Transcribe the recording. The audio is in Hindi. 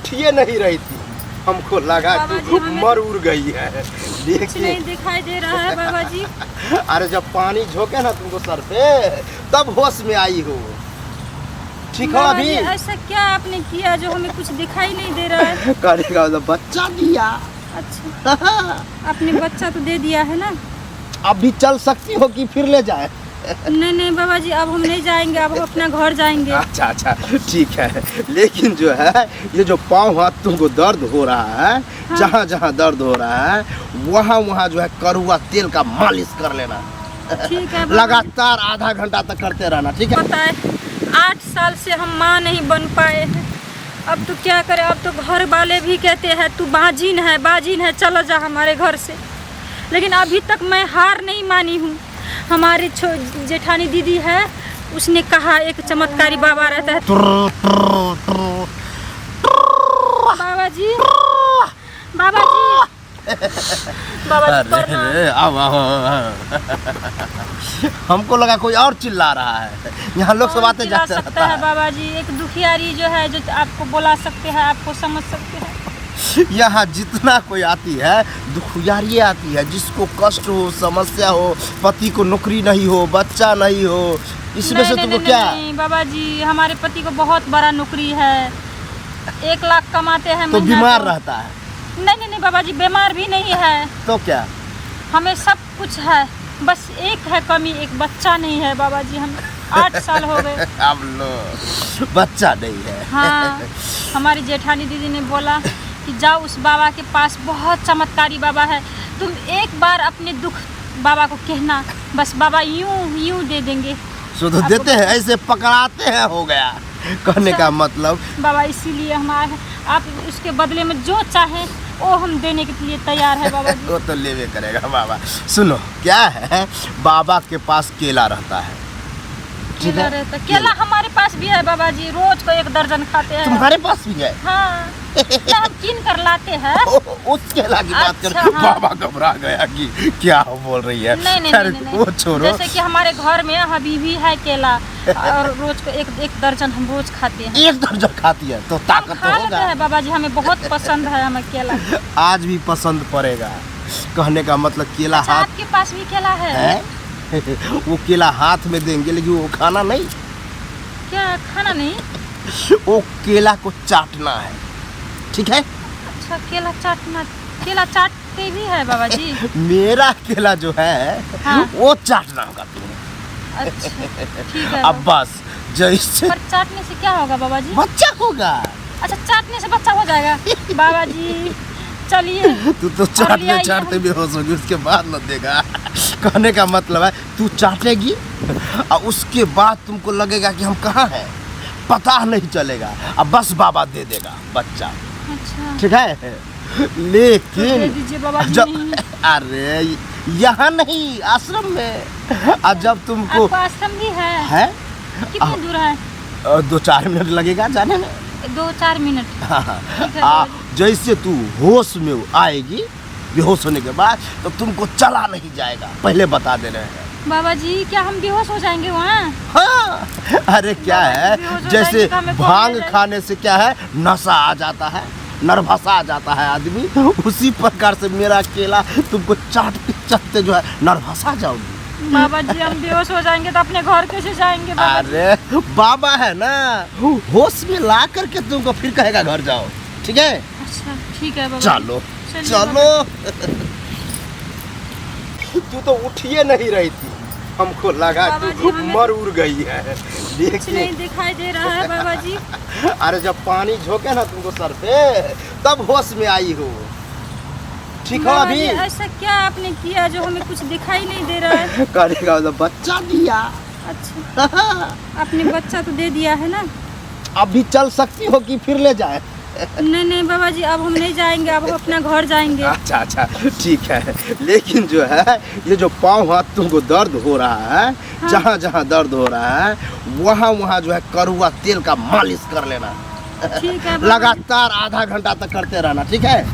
उठिए नहीं रही थी, हमको लगा कि मर उड़ गई है, कुछ नहीं दिखाई दे रहा है बाबा जी। अरे जब पानी झोंके ना तुमको सर पे तब होश में आई हो। ठीक हो अभी? ऐसा क्या आपने किया जो हमें कुछ दिखाई नहीं दे रहा है? करेगा तो बच्चा दिया। अच्छा आपने बच्चा तो दे दिया है ना। अभी चल सकती हो कि फिर ले जाए? नहीं बाबा जी, अब हम नहीं जाएंगे, अब हम अपना घर जाएंगे। अच्छा ठीक है, लेकिन जो है ये जो पाँव हाथ तुमको दर्द हो रहा है, हाँ। जहाँ जहाँ दर्द हो रहा है वहाँ जो है कड़वा तेल का मालिश कर लेना। ठीक है लगातार आधा घंटा तक करते रहना, ठीक है? पता है 8 साल से हम माँ नहीं बन पाए हैं, अब तो क्या करें। अब तो घर वाले भी कहते हैं तू बाजिन है, चलो जा हमारे घर से। लेकिन अभी तक मैं हार नहीं मानी हूँ। हमारी जेठानी दीदी है, उसने कहा एक चमत्कारी बाबा रहता है। बाबा जी हमको लगा कोई और चिल्ला रहा है, यहाँ लोग सब आते जाते रहता है। बाबा जी एक दुखियारी जो है, जो आपको बुला सकते हैं, आपको समझ सकते हैं। यहाँ जितना कोई आती है दुखियारी आती है, जिसको कष्ट हो, समस्या हो, पति को नौकरी नहीं हो, बच्चा नहीं हो, इसमें से तुमको क्या? नहीं बाबा जी, हमारे पति को बहुत बड़ा नौकरी है, 1 लाख कमाते हैं। तो बीमार रहता है? नहीं बाबा जी, बीमार भी नहीं है। तो क्या? हमें सब कुछ है, बस एक है कमी, एक बच्चा नहीं है बाबा जी। हम 8 साल हो गए अब लो बच्चा नहीं है। हाँ, हमारी जेठानी दीदी ने बोला कि जाओ उस बाबा के पास, बहुत चमत्कारी बाबा है, तुम एक बार अपने दुख बाबा को कहना, बस बाबा यूं दे देंगे। सो तो देते हैं, ऐसे पकड़ाते हैं, हो गया कहने का मतलब। बाबा इसीलिए हमारे, आप उसके बदले में जो चाहे वो हम देने के लिए तैयार है बाबा जी। वो तो लेवे करेगा बाबा। सुनो क्या है, बाबा के पास केला रहता है, केला रहता, केला हमारे पास भी है बाबा जी, रोज को 1 दर्जन खाते हैं। तुम्हारे पास भी है? हाँ हम कीन कर लाते हैं। उस केला की बात कर। हाँ। बाबा घबरा गया कि क्या बोल रही है। नहीं वो छोड़ो। जैसे कि हमारे घर में हबीबी है केला, और रोज को एक दर्जन हम रोज खाते हैं। 1 दर्जन खाती है तो ताकत तो होगा। है बाबा जी, हमें बहुत पसंद है हमें केला। आज भी पसंद पड़ेगा, कहने का मतलब केला। अच्छा, हाथ आपके पास भी केला है? वो केला हाथ में देंगे, लेकिन वो खाना नहीं। क्या खाना नहीं? वो केला को चाटना है, ठीक है? अच्छा केला चाटना, केला चाटते भी है बाबा जी? मेरा केला जो है, हाँ। वो चाटना होगा तुम्हें। अच्छा ठीक है। अब बस जैसे पर चाटने से क्या होगा बाबा जी? बच्चा होगा। अच्छा चाटने से बच्चा हो जाएगा? बाबा जी चलिए। तू तो चाटते भी हो सोगी, उसके बाद न देगा। कहने का मतलब है तू चाटेगी और उसके बाद तुमको लगेगा कि हम कहाँ हैं, पता नहीं चलेगा, अब बस बाबा दे देगा बच्चा। अच्छा ठीक है, लेकिन दे दीजिए बाबा जी। अरे यहाँ नहीं, आश्रम में। और जब तुमको आपको आश्रम भी है? कितनी दूर है? 2-4 मिनट लगेगा जाने में। 2-4 मिनट? हाँ। जैसे तू होश में आएगी, बेहोश होने के बाद, तो तुमको चला नहीं जाएगा, पहले बता दे रहे हैं बाबा जी। क्या हम बेहोश हो जाएंगे वहाँ? हाँ। अरे क्या है, जैसे भांग खाने से क्या है, नशा आ जाता है, नर्वस आ जाता है आदमी, उसी प्रकार से मेरा केला तुमको चाटते जो है नर्वस आ जाओगी। बाबा जी हम बेहोश हो जाएंगे तो अपने घर कैसे जाएंगे बाबा? अरे बाबा है ना, होश में ला करके तुमको फिर कहेगा घर जाओ, ठीक है? अच्छा ठीक है बाबा। चलो तू तो उठिए नहीं रही थी, हमको लगा कि मर उड़ गई है, कुछ नहीं दिखाई दे रहा है बाबा जी। अरे जब पानी झोंके ना तुमको सर पे तब होश में आई हो। ठीक हो अभी? ऐसा क्या आपने किया जो हमें कुछ दिखाई नहीं दे रहा है? करेगा तो बच्चा दिया। अच्छा आपने बच्चा तो दे दिया है ना। अभी चल सकती हो कि फिर ले जाए? नहीं बाबा जी, अब हम नहीं जाएंगे, अब हम अपना घर जाएंगे। अच्छा ठीक है, लेकिन जो है ये जो पाँव हाथ तुमको दर्द हो रहा है, हाँ। जहाँ जहाँ दर्द हो रहा है वहाँ जो है कड़वा तेल का मालिश कर लेना। ठीक है। लगातार आधा घंटा तक करते रहना, ठीक है?